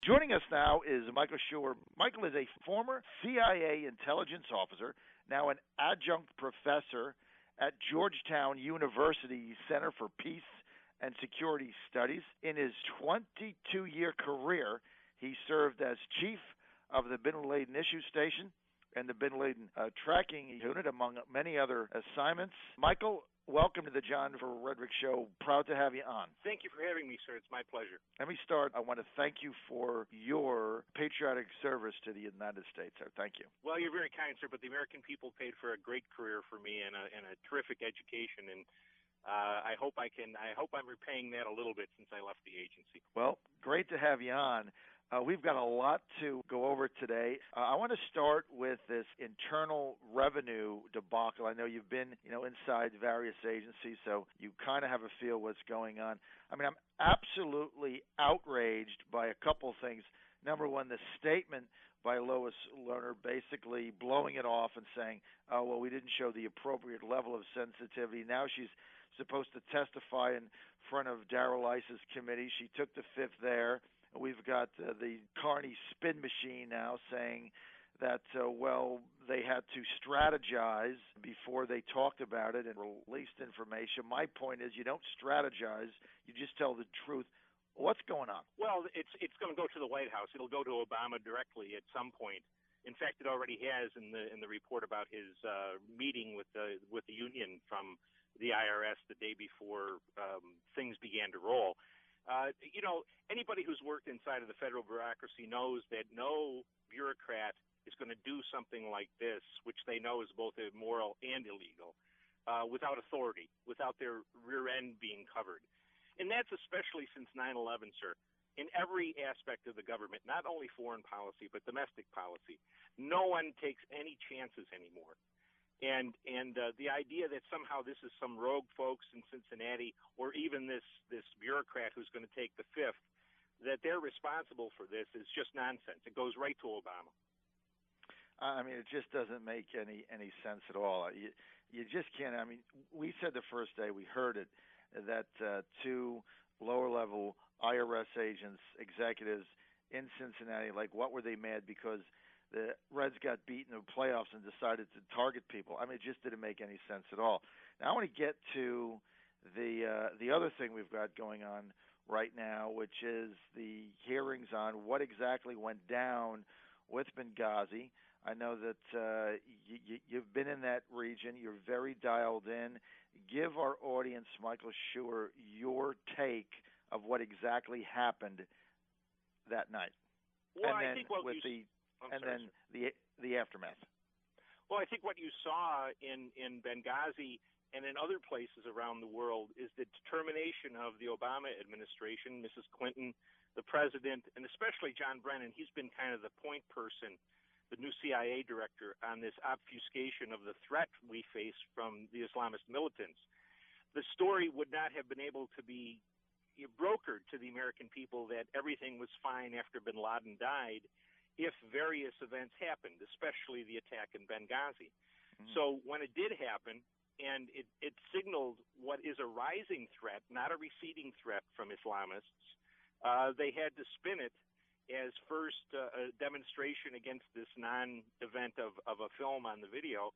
Joining us now is Michael Sheur. Michael is a former CIA intelligence officer, now an adjunct professor at Georgetown University Center for Peace and Security Studies. In his 22-year career, he served as chief of the Bin Laden Issue Station and the Bin Laden Tracking Unit, among many other assignments. Michael, welcome to the John Fredericks Show. Proud to have you on. Thank you for having me, sir. It's my pleasure. Let me start. I want to thank you for your patriotic service to the United States, sir. Thank you. Well, you're very kind, sir, but the American people paid for a great career for me and a terrific education, and I hope I'm repaying that a little bit since I left the agency. Well, great to have you on. We've got a lot to go over today. I want to start with this internal revenue debacle. I know you've been, inside various agencies, so you kind of have a feel what's going on. I mean, I'm absolutely outraged by a couple things. Number one, the statement by Lois Lerner basically blowing it off and saying, oh, well, we didn't show the appropriate level of sensitivity. Now she's supposed to testify in front of Darrell Iss's committee. She took the fifth there. We've got the Carney spin machine now saying that, they had to strategize before they talked about it and released information. My point is you don't strategize, you just tell the truth. What's going on? Well, it's going to go to the White House. It'll go to Obama directly at some point. In fact, it already has in the report about his meeting with the union from the IRS the day before things began to roll. Anybody who's worked inside of the federal bureaucracy knows that no bureaucrat is going to do something like this, which they know is both immoral and illegal, without authority, without their rear end being covered. And that's especially since 9/11, sir. In every aspect of the government, not only foreign policy, but domestic policy, no one takes any chances anymore. And the idea that somehow this is some rogue folks in Cincinnati or even this bureaucrat who's going to take the fifth, that they're responsible for this is just nonsense. It goes right to Obama. I mean, it just doesn't make any sense at all. You just can't. I mean, we said the first day we heard it that two lower-level IRS agents, executives in Cincinnati, what were they mad because the Reds got beat in the playoffs and decided to target people? I mean, it just didn't make any sense at all. Now, I want to get to the other thing we've got going on right now, which is the hearings on what exactly went down with Benghazi. I know that you've been in that region. You're very dialed in. Give our audience, Michael Sheur, your take of what exactly happened that night. Well, and I then think what the aftermath. Well, I think what you saw in Benghazi and in other places around the world is the determination of the Obama administration, Mrs. Clinton, the president, and especially John Brennan. He's been kind of the point person, the new CIA director, on this obfuscation of the threat we face from the Islamist militants. The story would not have been able to be brokered to the American people that everything was fine after bin Laden died if various events happened, especially the attack in Benghazi. Mm-hmm. So when it did happen, and it signaled what is a rising threat, not a receding threat from Islamists, they had to spin it as first a demonstration against this non-event of a film on the video.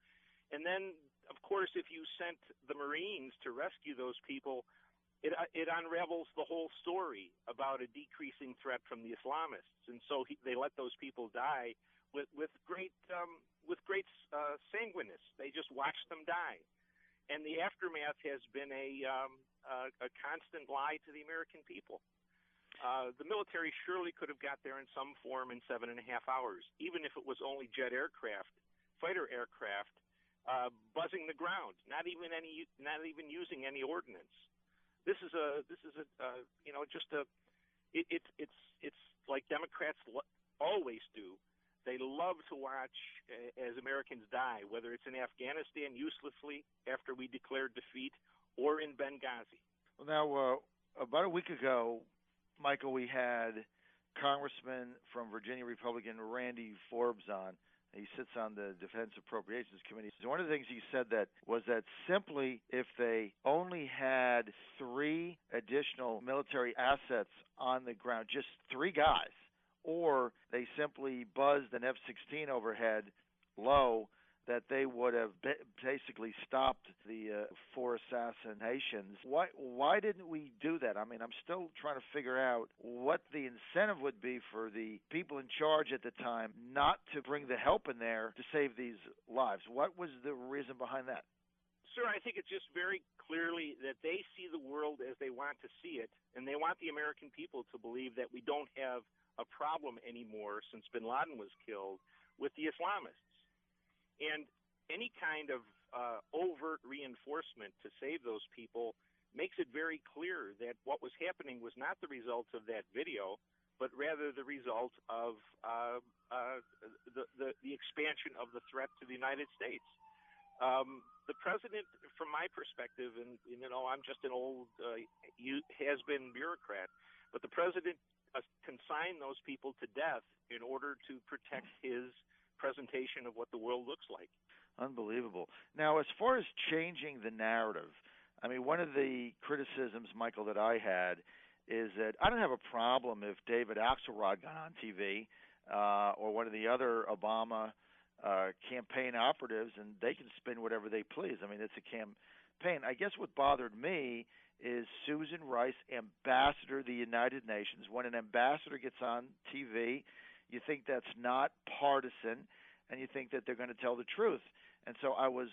And then, of course, if you sent the Marines to rescue those people, it unravels the whole story about a decreasing threat from the Islamists. And so they let those people die with great sanguineness. They just watched them die. And the aftermath has been a constant lie to the American people. The military surely could have got there in some form in 7.5 hours, even if it was only jet aircraft, fighter aircraft, buzzing the ground, not even using any ordnance. It's like Democrats always do. They love to watch as Americans die, whether it's in Afghanistan uselessly after we declared defeat or in Benghazi. Well, now, about a week ago, Michael, we had Congressman from Virginia Republican Randy Forbes on. He sits on the Defense Appropriations Committee. So one of the things he said was that simply if they only had 3 additional military assets on the ground, just 3 guys, or they simply buzzed an F-16 overhead low, that they would have basically stopped the four assassinations. Why didn't we do that? I mean, I'm still trying to figure out what the incentive would be for the people in charge at the time not to bring the help in there to save these lives. What was the reason behind that? Sir, I think it's just very clearly that they see the world as they want to see it, and they want the American people to believe that we don't have a problem anymore since bin Laden was killed with the Islamists. And any kind of overt reinforcement to save those people makes it very clear that what was happening was not the result of that video, but rather the result of the expansion of the threat to the United States. The president, from my perspective, and I'm just an old has-been bureaucrat, but the president consigned those people to death in order to protect his presentation of what the world looks like. Unbelievable. Now, as far as changing the narrative, I mean, one of the criticisms, Michael, that I had is that I don't have a problem if David Axelrod got on TV or one of the other Obama campaign operatives, and they can spin whatever they please. I mean, it's a campaign. I guess what bothered me is Susan Rice, ambassador of the United Nations. When an ambassador gets on TV, you think that's not partisan, and you think that they're going to tell the truth. And so I was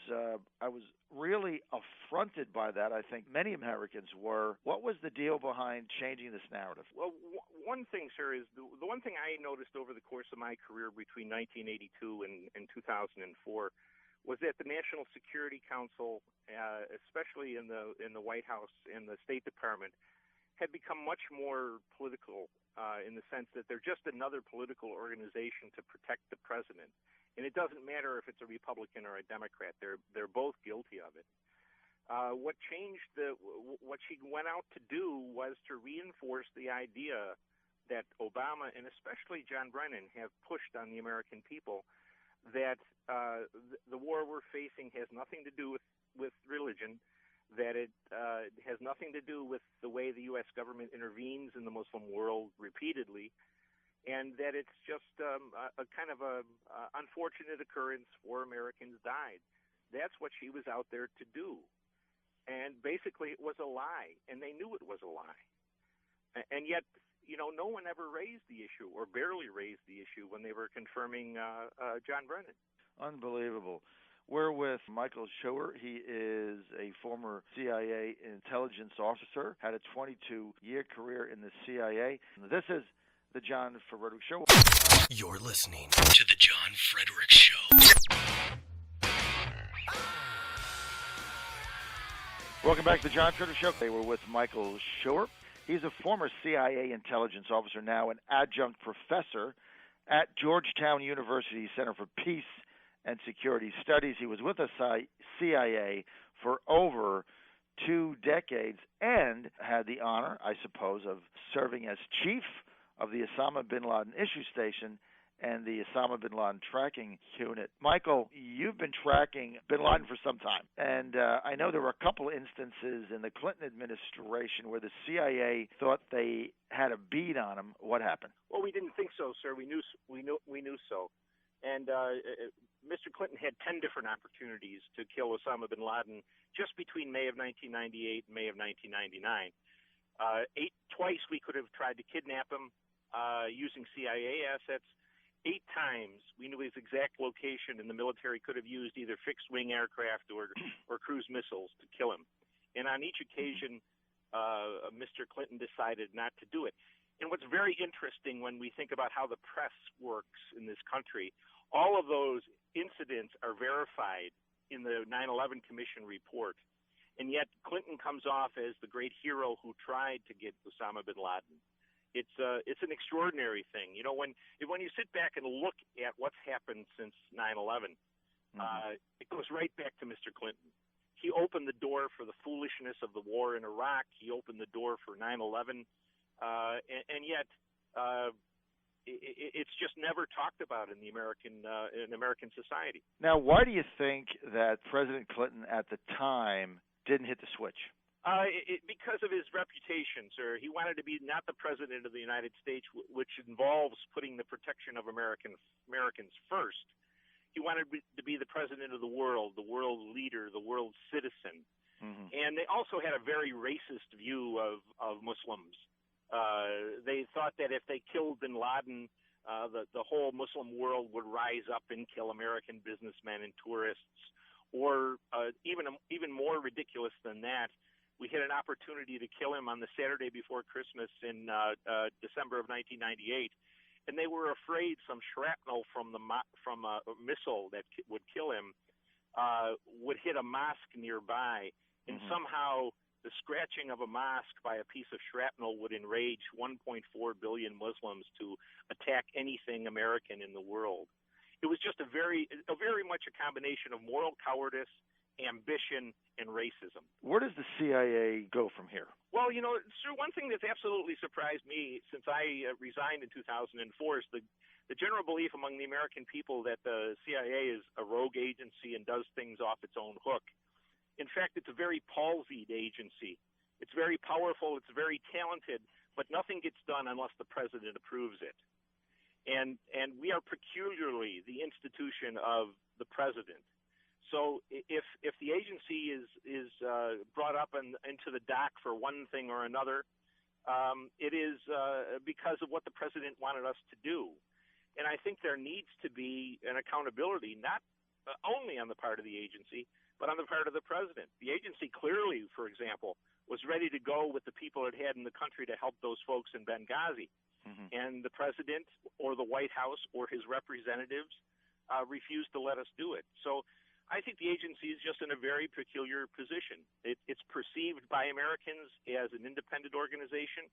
really affronted by that. I think many Americans were. What was the deal behind changing this narrative? Well, one thing, sir, is the one thing I noticed over the course of my career between 1982 and 2004 was that the National Security Council, especially in the White House and the State Department, had become much more political in the sense that they're just another political organization to protect the president. And it doesn't matter if it's a Republican or a Democrat. They're both guilty of it. What changed what she went out to do was to reinforce the idea that Obama and especially John Brennan have pushed on the American people, that the war we're facing has nothing to do with religion, that it has nothing to do with the way the U.S. government intervenes in the Muslim world repeatedly, and that it's just a kind of a unfortunate occurrence. 4 Americans died. That's what she was out there to do. And basically it was a lie, and they knew it was a lie. And yet, no one ever raised the issue, or barely raised the issue, when they were confirming John Brennan. Unbelievable. We're with Michael Sheur. He is a former CIA intelligence officer, had a 22-year career in the CIA. This is the John Fredericks Show. You're listening to the John Fredericks Show. Welcome back to the John Fredericks Show. Today we're with Michael Sheur. He's a former CIA intelligence officer, now an adjunct professor at Georgetown University Center for Peace and Security Studies. He was with the CIA for over 2 decades and had the honor, I suppose, of serving as chief of the Osama bin Laden issue station and the Osama bin Laden tracking unit. Michael, you've been tracking bin Laden for some time, and I know there were a couple instances in the Clinton administration where the CIA thought they had a bead on him. What happened? Well, we didn't think so, sir. We knew so. And Mr. Clinton had 10 different opportunities to kill Osama bin Laden just between May of 1998 and May of 1999. Twice we could have tried to kidnap him using CIA assets. 8 times we knew his exact location, and the military could have used either fixed-wing aircraft or cruise missiles to kill him. And on each occasion, Mr. Clinton decided not to do it. And what's very interesting when we think about how the press works in this country, all of those incidents are verified in the 9/11 Commission report. And yet Clinton comes off as the great hero who tried to get Osama bin Laden. It's an extraordinary thing. When you sit back and look at what's happened since 9/11, it goes right back to Mr. Clinton. He opened the door for the foolishness of the war in Iraq. He opened the door for 9/11, and yet it's just never talked about in the American society. Now, why do you think that President Clinton at the time didn't hit the switch? Because of his reputation, sir. He wanted to be not the president of the United States, which involves putting the protection of Americans first. He wanted to be the president of the world leader, the world citizen. Mm-hmm. And they also had a very racist view of Muslims. They thought that if they killed bin Laden, the whole Muslim world would rise up and kill American businessmen and tourists. Or even more ridiculous than that, we had an opportunity to kill him on the Saturday before Christmas in December of 1998. And they were afraid some shrapnel from a missile that would kill him would hit a mosque nearby, and mm-hmm. somehow the scratching of a mosque by a piece of shrapnel would enrage 1.4 billion Muslims to attack anything American in the world. It was just a very much a combination of moral cowardice, ambition, and racism. Where does the CIA go from here? Well, sir, one thing that's absolutely surprised me since I resigned in 2004 is the general belief among the American people that the CIA is a rogue agency and does things off its own hook. In fact, it's a very palsied agency. It's very powerful, it's very talented, but nothing gets done unless the president approves it. And we are peculiarly the institution of the president. So if the agency is brought up into the dock for one thing or another, it is because of what the president wanted us to do. And I think there needs to be an accountability, not only on the part of the agency, but on the part of the president. The agency clearly, for example, was ready to go with the people it had in the country to help those folks in Benghazi. Mm-hmm. And the president or the White House or his representatives refused to let us do it. So I think the agency is just in a very peculiar position. It's perceived by Americans as an independent organization,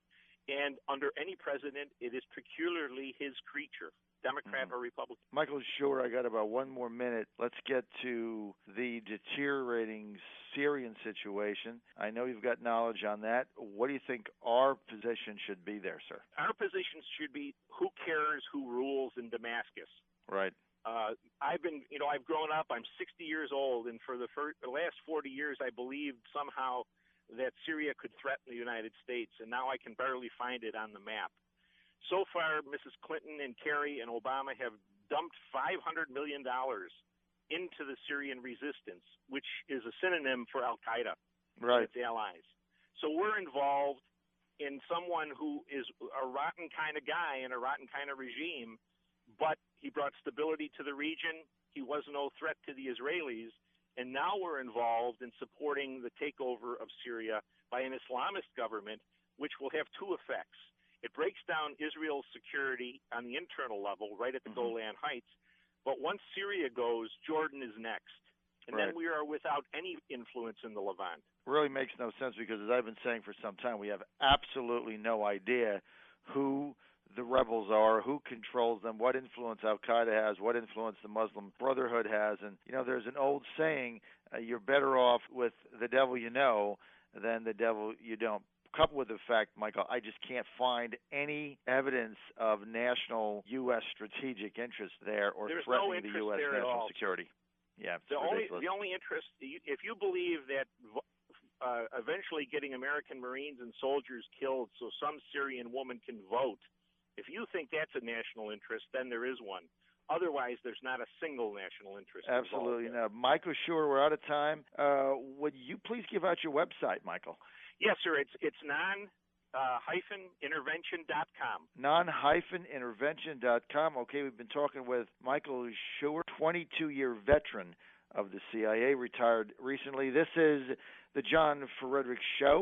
and under any president, it is peculiarly his creature, Democrat or Republican. Michael Sheur, I got about one more minute. Let's get to the deteriorating Syrian situation. I know you've got knowledge on that. What do you think our position should be there, sir? Our position should be who cares who rules in Damascus. Right. I've grown up. I'm 60 years old, and for the last 40 years, I believed somehow that Syria could threaten the United States, and now I can barely find it on the map. So far, Mrs. Clinton and Kerry and Obama have dumped $500 million into the Syrian resistance, which is a synonym for Al-Qaeda and its allies. So we're involved in someone who is a rotten kind of guy and a rotten kind of regime, but he brought stability to the region. He was no threat to the Israelis. And now we're involved in supporting the takeover of Syria by an Islamist government, which will have two effects. It breaks down Israel's security on the internal level, right at the Golan Heights. But once Syria goes, Jordan is next. And then we are without any influence in the Levant. Really makes no sense because, as I've been saying for some time, we have absolutely no idea who the rebels are, who controls them, what influence Al-Qaeda has, what influence the Muslim Brotherhood has. And, there's an old saying, you're better off with the devil you know than the devil you don't. Coupled with the fact, Michael, I just can't find any evidence of national U.S. strategic interest there or threatening the U.S. national security. Yeah, the only interest, if you believe that eventually getting American Marines and soldiers killed so some Syrian woman can vote, if you think that's a national interest, then there is one. Otherwise, there's not a single national interest. Absolutely not. Michael Sheur, we're out of time. Would you please give out your website, Michael? Yes, sir. It's non-intervention.com. Non-intervention.com. Okay, we've been talking with Michael Sheur, 22-year veteran of the CIA, retired recently. This is the John Fredericks Show.